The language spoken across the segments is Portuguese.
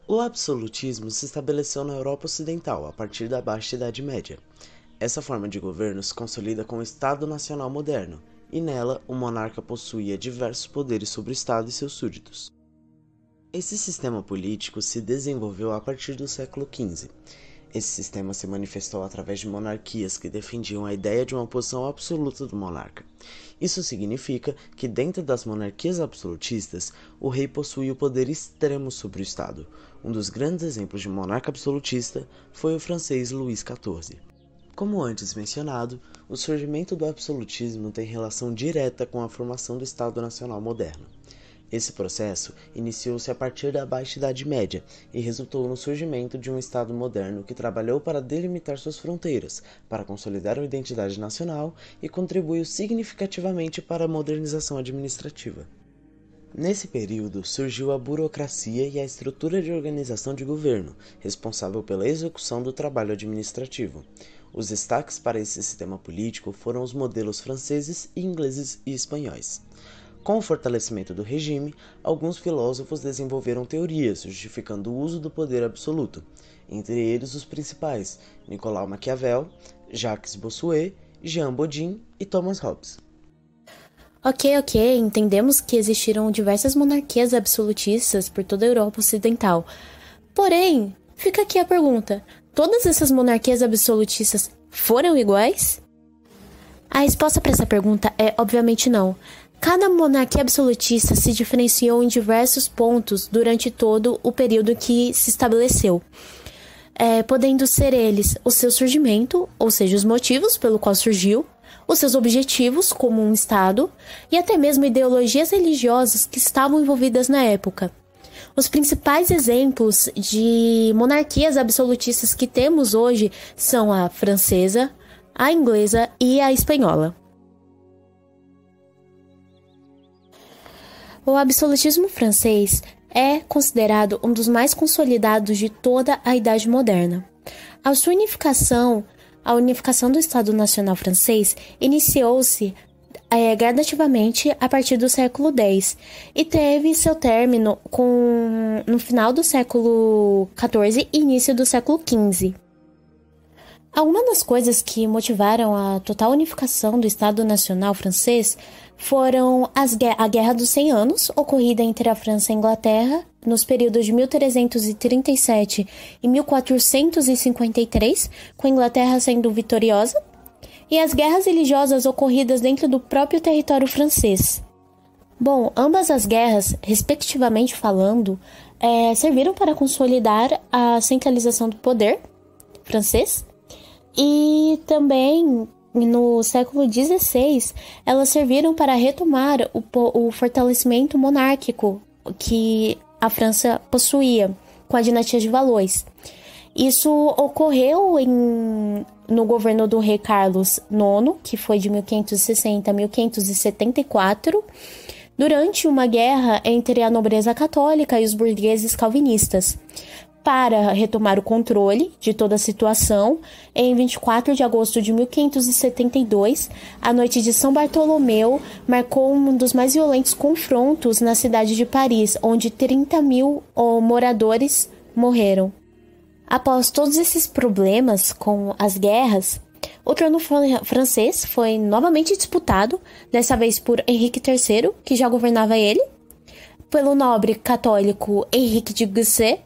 O absolutismo se estabeleceu na Europa Ocidental a partir da Baixa Idade Média. Essa forma de governo se consolida com o Estado Nacional moderno, e nela o monarca possuía diversos poderes sobre o Estado e seus súditos. Esse sistema político se desenvolveu a partir do século XV. Esse sistema se manifestou através de monarquias que defendiam a ideia de uma posição absoluta do monarca. Isso significa que dentro das monarquias absolutistas, o rei possuía o poder extremo sobre o Estado. Um dos grandes exemplos de monarca absolutista foi o francês Luís XIV. Como antes mencionado, o surgimento do absolutismo tem relação direta com a formação do Estado Nacional moderno. Esse processo iniciou-se a partir da Baixa Idade Média e resultou no surgimento de um Estado moderno que trabalhou para delimitar suas fronteiras, para consolidar a identidade nacional e contribuiu significativamente para a modernização administrativa. Nesse período surgiu a burocracia e a estrutura de organização de governo, responsável pela execução do trabalho administrativo. Os destaques para esse sistema político foram os modelos franceses, ingleses e espanhóis. Com o fortalecimento do regime, alguns filósofos desenvolveram teorias justificando o uso do poder absoluto, entre eles os principais, Nicolau Maquiavel, Jacques Bossuet, Jean Bodin e Thomas Hobbes. Ok, entendemos que existiram diversas monarquias absolutistas por toda a Europa Ocidental. Porém, fica aqui a pergunta, todas essas monarquias absolutistas foram iguais? A resposta para essa pergunta é obviamente não. Cada monarquia absolutista se diferenciou em diversos pontos durante todo o período que se estabeleceu, podendo ser eles o seu surgimento, ou seja, os motivos pelo qual surgiu, os seus objetivos como um Estado e até mesmo ideologias religiosas que estavam envolvidas na época. Os principais exemplos de monarquias absolutistas que temos hoje são a francesa, a inglesa e a espanhola. O absolutismo francês é considerado um dos mais consolidados de toda a Idade Moderna. A unificação do Estado Nacional francês iniciou-se gradativamente a partir do século X e teve seu término no final do século XIV e início do século XV. Algumas das coisas que motivaram a total unificação do Estado Nacional francês foram a Guerra dos 100 Anos, ocorrida entre a França e a Inglaterra, nos períodos de 1337 e 1453, com a Inglaterra sendo vitoriosa, e as guerras religiosas ocorridas dentro do próprio território francês. Bom, ambas as guerras, respectivamente falando, serviram para consolidar a centralização do poder francês, e também no século XVI elas serviram para retomar o fortalecimento monárquico que a França possuía com a dinastia de Valois. Isso ocorreu no governo do rei Carlos IX, que foi de 1560 a 1574, durante uma guerra entre a nobreza católica e os burgueses calvinistas. Para retomar o controle de toda a situação, em 24 de agosto de 1572, a noite de São Bartolomeu marcou um dos mais violentos confrontos na cidade de Paris, onde 30.000 moradores morreram. Após todos esses problemas com as guerras, o trono francês foi novamente disputado, dessa vez por Henrique III, que já governava ele, pelo nobre católico Henrique de Guise,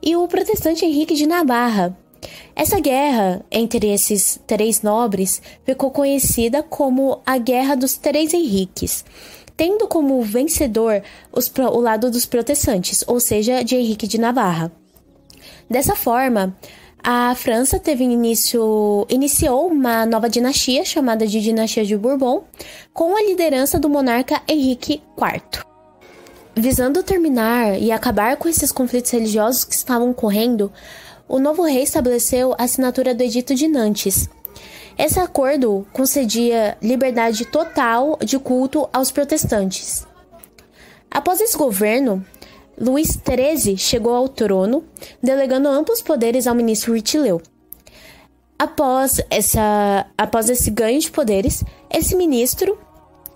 e o protestante Henrique de Navarra. Essa guerra entre esses três nobres ficou conhecida como a Guerra dos Três Henriques, tendo como vencedor o lado dos protestantes, ou seja, de Henrique de Navarra. Dessa forma, a França iniciou uma nova dinastia chamada de Dinastia de Bourbon, com a liderança do monarca Henrique IV. Visando terminar e acabar com esses conflitos religiosos que estavam ocorrendo, o novo rei estabeleceu a assinatura do Edito de Nantes. Esse acordo concedia liberdade total de culto aos protestantes. Após esse governo, Luís XIII chegou ao trono, delegando amplos poderes ao ministro Richelieu. Após esse ganho de poderes, esse ministro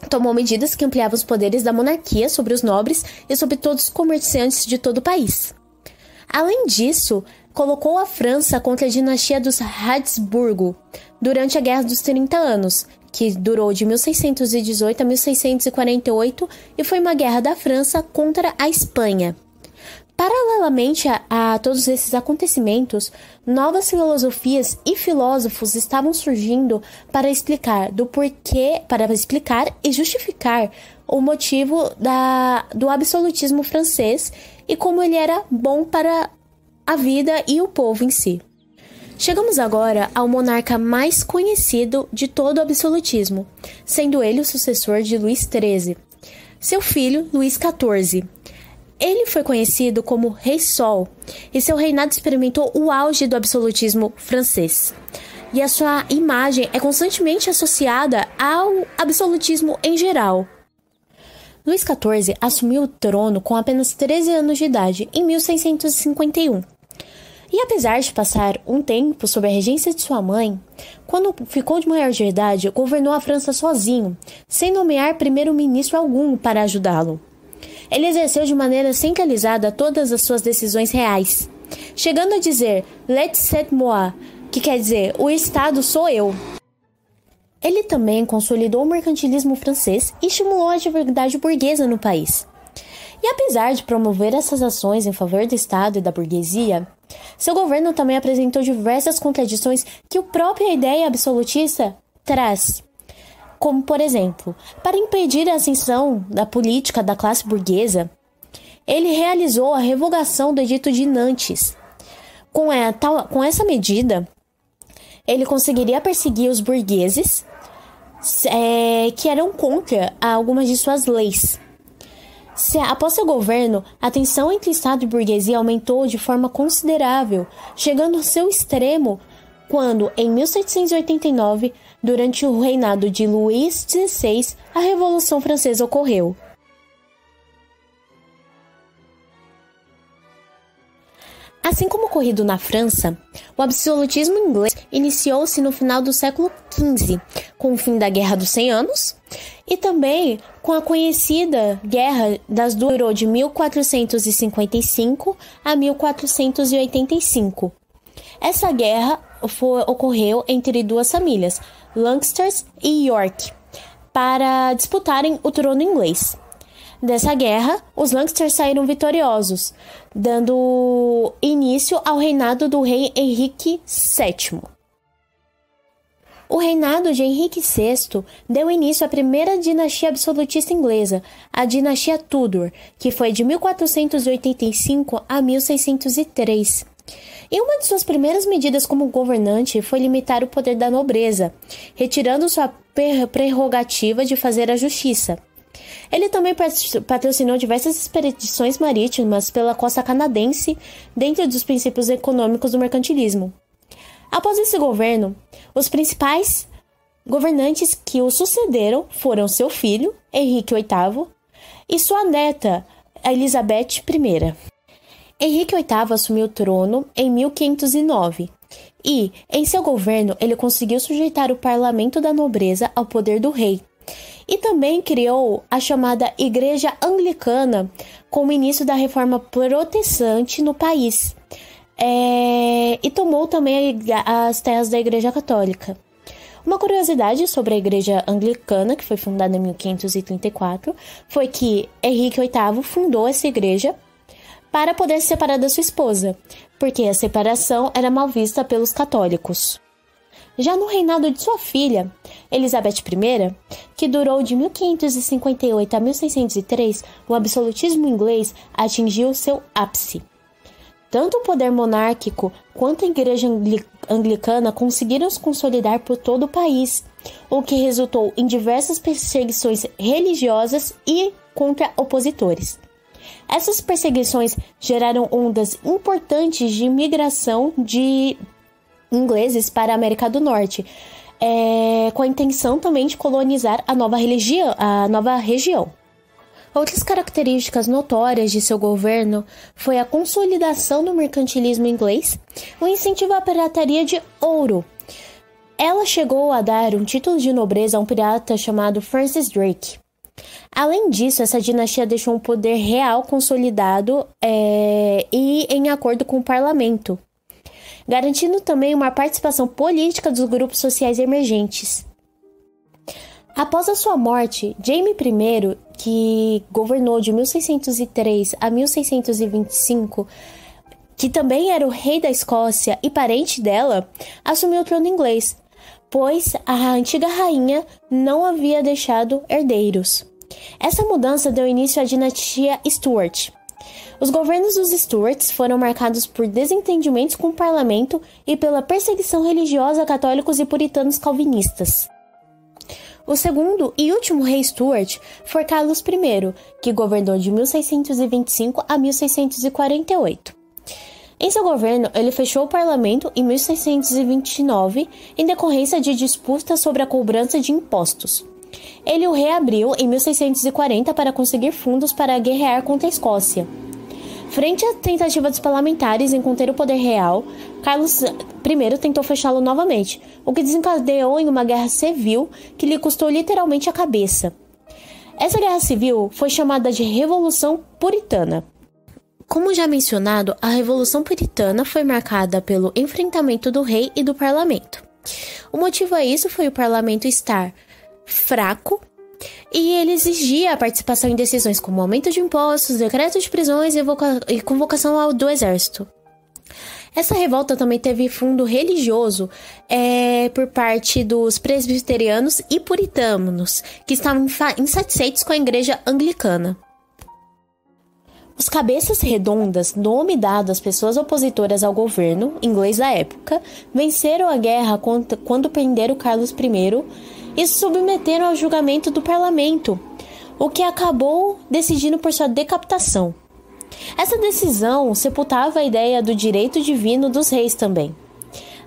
tomou medidas que ampliavam os poderes da monarquia sobre os nobres e sobre todos os comerciantes de todo o país. Além disso, colocou a França contra a dinastia dos Habsburgo durante a Guerra dos 30 Anos, que durou de 1618 a 1648 e foi uma guerra da França contra a Espanha. Paralelamente a todos esses acontecimentos, novas filosofias e filósofos estavam surgindo para explicar e justificar o motivo do absolutismo francês e como ele era bom para a vida e o povo em si. Chegamos agora ao monarca mais conhecido de todo o absolutismo, sendo ele o sucessor de Luís XIII, seu filho Luís XIV. Ele foi conhecido como Rei Sol, e seu reinado experimentou o auge do absolutismo francês. E a sua imagem é constantemente associada ao absolutismo em geral. Luís XIV assumiu o trono com apenas 13 anos de idade, em 1651. E apesar de passar um tempo sob a regência de sua mãe, quando ficou de maior de idade, governou a França sozinho, sem nomear primeiro-ministro algum para ajudá-lo. Ele exerceu de maneira centralizada todas as suas decisões reais, chegando a dizer "Let moi", que quer dizer "o Estado sou eu". Ele também consolidou o mercantilismo francês e estimulou a atividade burguesa no país. E apesar de promover essas ações em favor do Estado e da burguesia, seu governo também apresentou diversas contradições que a própria ideia absolutista traz. Como, por exemplo, para impedir a ascensão da política da classe burguesa, ele realizou a revogação do Edito de Nantes. Com essa medida, ele conseguiria perseguir os burgueses que eram contra algumas de suas leis. Após seu governo, a tensão entre Estado e burguesia aumentou de forma considerável, chegando ao seu extremo quando, em 1789, durante o reinado de Luís XVI, a Revolução Francesa ocorreu. Assim como ocorrido na França, o absolutismo inglês iniciou-se no final do século XV, com o fim da Guerra dos 100 Anos, e também com a conhecida Guerra das Duas, que durou de 1455 a 1485. Essa guerra ocorreu entre duas famílias, Lancaster e York, para disputarem o trono inglês. Dessa guerra, os Lancaster saíram vitoriosos, dando início ao reinado do rei Henrique VII. O reinado de Henrique VI deu início à primeira dinastia absolutista inglesa, a dinastia Tudor, que foi de 1485 a 1603. E uma de suas primeiras medidas como governante foi limitar o poder da nobreza, retirando sua prerrogativa de fazer a justiça. Ele também patrocinou diversas expedições marítimas pela costa canadense, dentro dos princípios econômicos do mercantilismo. Após esse governo, os principais governantes que o sucederam foram seu filho, Henrique VIII, e sua neta, Elizabeth I. Henrique VIII assumiu o trono em 1509 e, em seu governo, ele conseguiu sujeitar o parlamento da nobreza ao poder do rei. E também criou a chamada Igreja Anglicana com o início da reforma protestante no país. E tomou também as terras da Igreja Católica. Uma curiosidade sobre a Igreja Anglicana, que foi fundada em 1534, foi que Henrique VIII fundou essa igreja para poder se separar da sua esposa, porque a separação era mal vista pelos católicos. Já no reinado de sua filha, Elizabeth I, que durou de 1558 a 1603, o absolutismo inglês atingiu seu ápice. Tanto o poder monárquico quanto a Igreja Anglicana conseguiram se consolidar por todo o país, o que resultou em diversas perseguições religiosas e contra opositores. Essas perseguições geraram ondas importantes de imigração de ingleses para a América do Norte, com a intenção também de colonizar a nova região. Outras características notórias de seu governo foi a consolidação do mercantilismo inglês, o incentivo à pirataria de ouro. Ela chegou a dar um título de nobreza a um pirata chamado Francis Drake. Além disso, essa dinastia deixou um poder real consolidado e em acordo com o parlamento, garantindo também uma participação política dos grupos sociais emergentes. Após a sua morte, Jaime I, que governou de 1603 a 1625, que também era o rei da Escócia e parente dela, assumiu o trono inglês, pois a antiga rainha não havia deixado herdeiros. Essa mudança deu início à dinastia Stuart. Os governos dos Stuarts foram marcados por desentendimentos com o parlamento e pela perseguição religiosa a católicos e puritanos calvinistas. O segundo e último rei Stuart foi Carlos I, que governou de 1625 a 1648. Em seu governo, ele fechou o parlamento em 1629 em decorrência de disputas sobre a cobrança de impostos. Ele o reabriu em 1640 para conseguir fundos para guerrear contra a Escócia. Frente à tentativa dos parlamentares em conter o poder real, Carlos I tentou fechá-lo novamente, o que desencadeou em uma guerra civil que lhe custou literalmente a cabeça. Essa guerra civil foi chamada de Revolução Puritana. Como já mencionado, a Revolução Puritana foi marcada pelo enfrentamento do rei e do parlamento. O motivo a isso foi o parlamento estar fraco e ele exigia a participação em decisões como aumento de impostos, decreto de prisões e convocação do exército. Essa revolta também teve fundo religioso por parte dos presbiterianos e puritanos, que estavam insatisfeitos com a igreja anglicana. Os cabeças redondas, nome dado às pessoas opositoras ao governo inglês da época, venceram a guerra quando prenderam Carlos I e se submeteram ao julgamento do parlamento, o que acabou decidindo por sua decapitação. Essa decisão sepultava a ideia do direito divino dos reis também.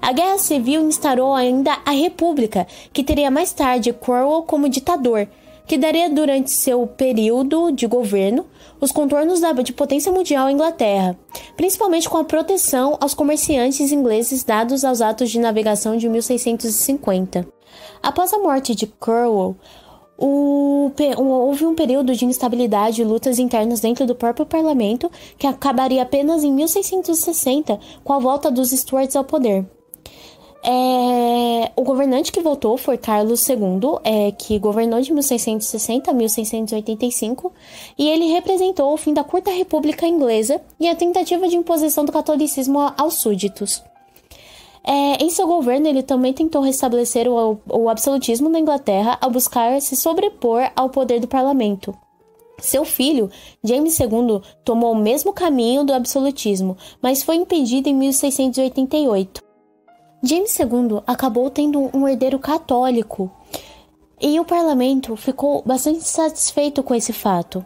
A Guerra Civil instaurou ainda a República, que teria mais tarde Cromwell como ditador, que daria durante seu período de governo os contornos de potência mundial à Inglaterra, principalmente com a proteção aos comerciantes ingleses dados aos atos de navegação de 1650. Após a morte de Cromwell, houve um período de instabilidade e lutas internas dentro do próprio parlamento, que acabaria apenas em 1660 com a volta dos Stuarts ao poder. O governante que voltou foi Carlos II, que governou de 1660 a 1685, e ele representou o fim da curta república inglesa e a tentativa de imposição do catolicismo aos súditos. Em seu governo, ele também tentou restabelecer o absolutismo na Inglaterra ao buscar se sobrepor ao poder do parlamento. Seu filho, James II, tomou o mesmo caminho do absolutismo, mas foi impedido em 1688. James II acabou tendo um herdeiro católico e o parlamento ficou bastante satisfeito com esse fato.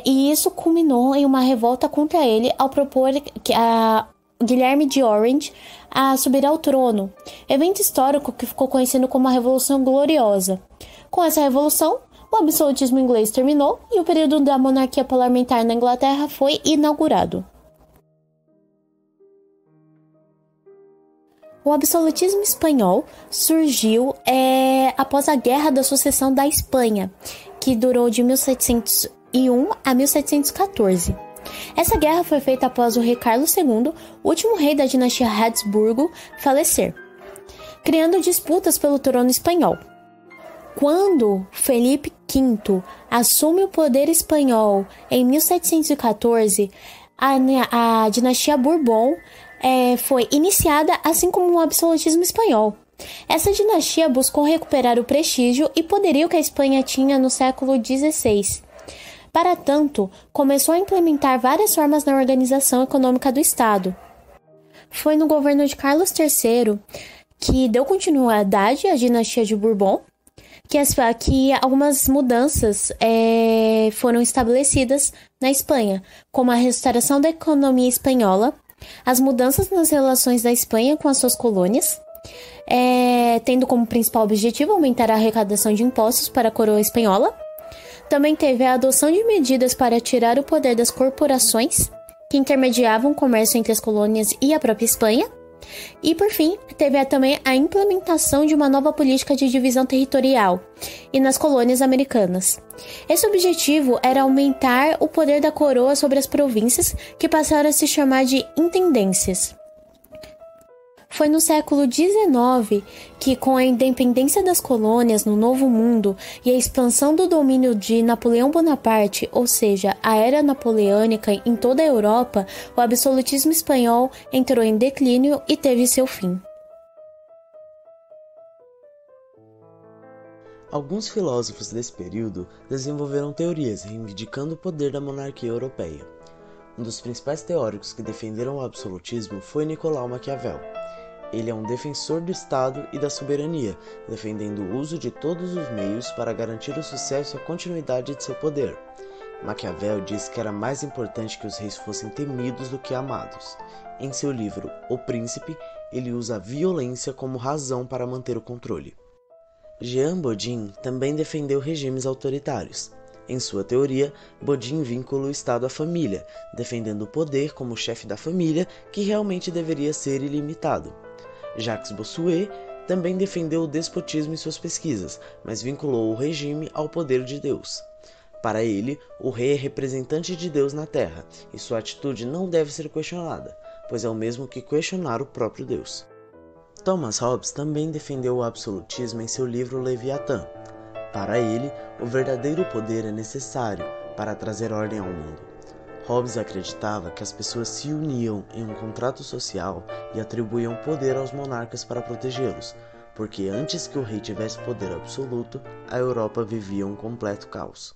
E isso culminou em uma revolta contra ele ao propor a Guilherme de Orange a subir ao trono, evento histórico que ficou conhecido como a Revolução Gloriosa. Com essa revolução, o absolutismo inglês terminou e o período da monarquia parlamentar na Inglaterra foi inaugurado. O absolutismo espanhol surgiu após a Guerra da Sucessão da Espanha, que durou de 1701 a 1714. Essa guerra foi feita após o rei Carlos II, o último rei da dinastia Habsburgo, falecer, criando disputas pelo trono espanhol. Quando Felipe V assume o poder espanhol em 1714, a dinastia Bourbon foi iniciada, assim como o absolutismo espanhol. Essa dinastia buscou recuperar o prestígio e poderio que a Espanha tinha no século XVI. Para tanto, começou a implementar várias formas na organização econômica do Estado. Foi no governo de Carlos III que deu continuidade à dinastia de Bourbon, que algumas mudanças foram estabelecidas na Espanha, como a restauração da economia espanhola, as mudanças nas relações da Espanha com as suas colônias, tendo como principal objetivo aumentar a arrecadação de impostos para a coroa espanhola. Também teve a adoção de medidas para tirar o poder das corporações, que intermediavam o comércio entre as colônias e a própria Espanha. E, por fim, teve também a implementação de uma nova política de divisão territorial e nas colônias americanas. Esse objetivo era aumentar o poder da coroa sobre as províncias, que passaram a se chamar de intendências. Foi no século XIX que, com a independência das colônias no Novo Mundo e a expansão do domínio de Napoleão Bonaparte, ou seja, a Era Napoleônica em toda a Europa, o absolutismo espanhol entrou em declínio e teve seu fim. Alguns filósofos desse período desenvolveram teorias reivindicando o poder da monarquia europeia. Um dos principais teóricos que defenderam o absolutismo foi Nicolau Maquiavel. Ele é um defensor do Estado e da soberania, defendendo o uso de todos os meios para garantir o sucesso e a continuidade de seu poder. Maquiavel disse que era mais importante que os reis fossem temidos do que amados. Em seu livro O Príncipe, ele usa a violência como razão para manter o controle. Jean Bodin também defendeu regimes autoritários. Em sua teoria, Bodin vincula o Estado à família, defendendo o poder como chefe da família, que realmente deveria ser ilimitado. Jacques Bossuet também defendeu o despotismo em suas pesquisas, mas vinculou o regime ao poder de Deus. Para ele, o rei é representante de Deus na Terra, e sua atitude não deve ser questionada, pois é o mesmo que questionar o próprio Deus. Thomas Hobbes também defendeu o absolutismo em seu livro Leviatã. Para ele, o verdadeiro poder é necessário para trazer ordem ao mundo. Hobbes acreditava que as pessoas se uniam em um contrato social e atribuíam poder aos monarcas para protegê-los, porque antes que o rei tivesse poder absoluto, a Europa vivia um completo caos.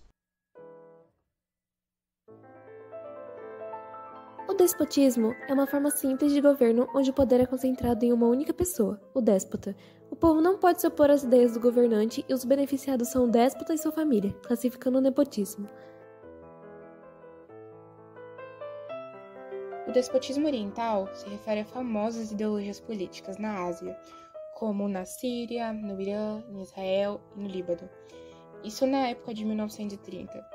O despotismo é uma forma simples de governo onde o poder é concentrado em uma única pessoa, o déspota. O povo não pode se opor às ideias do governante e os beneficiados são o déspota e sua família, classificando o nepotismo. O despotismo oriental se refere a famosas ideologias políticas na Ásia, como na Síria, no Irã, em Israel e no Líbano. Isso na época de 1930.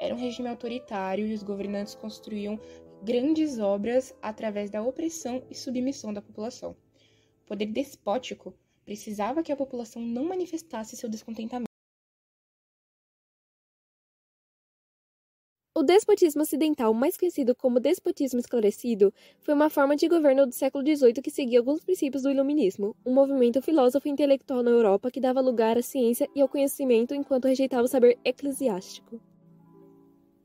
Era um regime autoritário e os governantes construíam grandes obras através da opressão e submissão da população. O poder despótico precisava que a população não manifestasse seu descontentamento. O despotismo ocidental, mais conhecido como despotismo esclarecido, foi uma forma de governo do século XVIII que seguia alguns princípios do Iluminismo, um movimento filósofo e intelectual na Europa que dava lugar à ciência e ao conhecimento enquanto rejeitava o saber eclesiástico.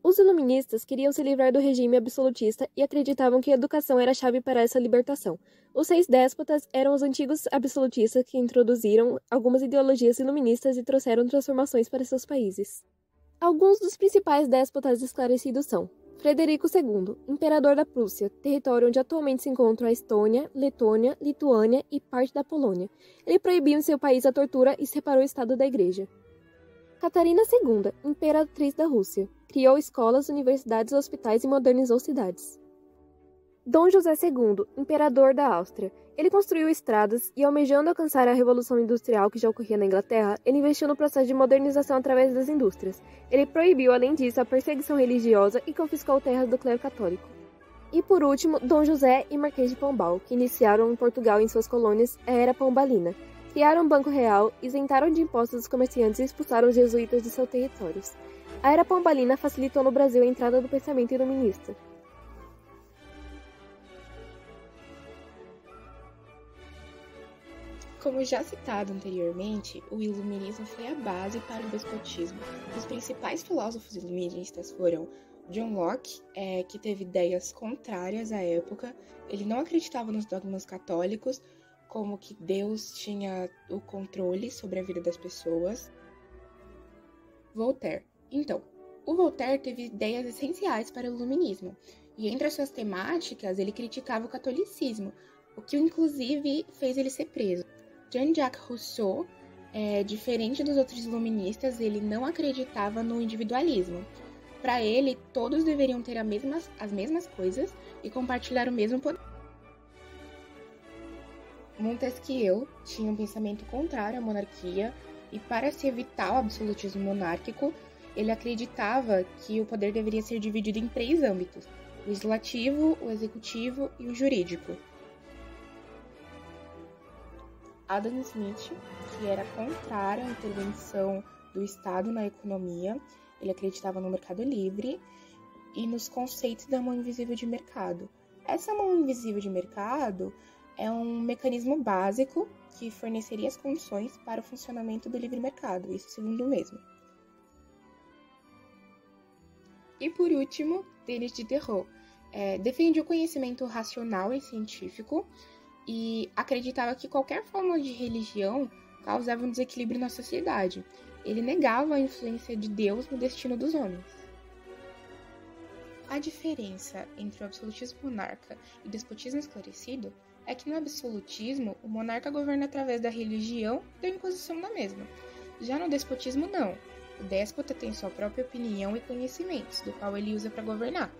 Os iluministas queriam se livrar do regime absolutista e acreditavam que a educação era a chave para essa libertação. Os seis déspotas eram os antigos absolutistas que introduziram algumas ideologias iluministas e trouxeram transformações para seus países. Alguns dos principais déspotas esclarecidos são Frederico II, imperador da Prússia, território onde atualmente se encontram a Estônia, Letônia, Lituânia e parte da Polônia. Ele proibiu em seu país a tortura e separou o Estado da Igreja. Catarina II, imperatriz da Rússia, criou escolas, universidades, hospitais e modernizou cidades. Dom José II, imperador da Áustria. Ele construiu estradas e, almejando alcançar a Revolução Industrial que já ocorria na Inglaterra, ele investiu no processo de modernização através das indústrias. Ele proibiu, além disso, a perseguição religiosa e confiscou terras do clero católico. E, por último, Dom José e Marquês de Pombal, que iniciaram em Portugal e em suas colônias a Era Pombalina. Criaram um banco real, isentaram de impostos os comerciantes e expulsaram os jesuítas de seus territórios. A Era Pombalina facilitou no Brasil a entrada do pensamento iluminista. Como já citado anteriormente, o iluminismo foi a base para o despotismo. Os principais filósofos iluministas foram John Locke, que teve ideias contrárias à época. Ele não acreditava nos dogmas católicos, como que Deus tinha o controle sobre a vida das pessoas. Voltaire. Então, o Voltaire teve ideias essenciais para o iluminismo, e entre as suas temáticas ele criticava o catolicismo, o que inclusive fez ele ser preso. Jean-Jacques Rousseau, diferente dos outros iluministas, ele não acreditava no individualismo. Para ele, todos deveriam ter as mesmas coisas e compartilhar o mesmo poder. Montesquieu tinha um pensamento contrário à monarquia e, para se evitar o absolutismo monárquico, ele acreditava que o poder deveria ser dividido em 3 âmbitos: o legislativo, o executivo e o jurídico. Adam Smith, que era contrário à intervenção do Estado na economia. Ele acreditava no mercado livre e nos conceitos da mão invisível de mercado. Essa mão invisível de mercado é um mecanismo básico que forneceria as condições para o funcionamento do livre mercado, isso segundo o mesmo. E por último, Denis Diderot. Defendia o conhecimento racional e científico e acreditava que qualquer forma de religião causava um desequilíbrio na sociedade. Ele negava a influência de Deus no destino dos homens. A diferença entre o absolutismo monarca e o despotismo esclarecido é que no absolutismo, o monarca governa através da religião e da imposição da mesma. Já no despotismo, não. O déspota tem sua própria opinião e conhecimentos, do qual ele usa para governar.